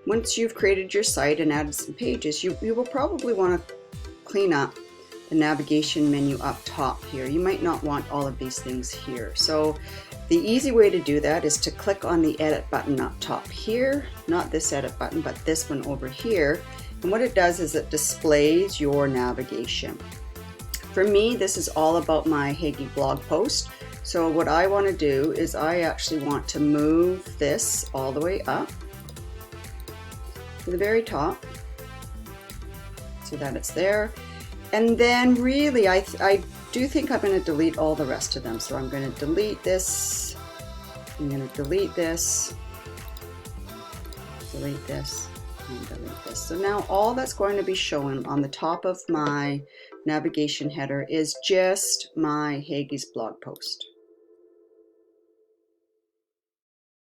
once you've created your site and added some pages, you will probably want to clean up the navigation menu up top here. You might not want all of these things here. So the easy way to do that is to click on the edit button up top here, not this edit button, but this one over here. And what it does is it displays your navigation. For me, this is all about my Hagee blog post. So what I want to do is I actually want to move this all the way up to the very top so that it's there. And then really, I do think I'm going to delete all the rest of them. So I'm going to delete this, I'm going to delete this, delete this, and delete this. So now all that's going to be showing on the top of my navigation header is just my Hagee's blog post.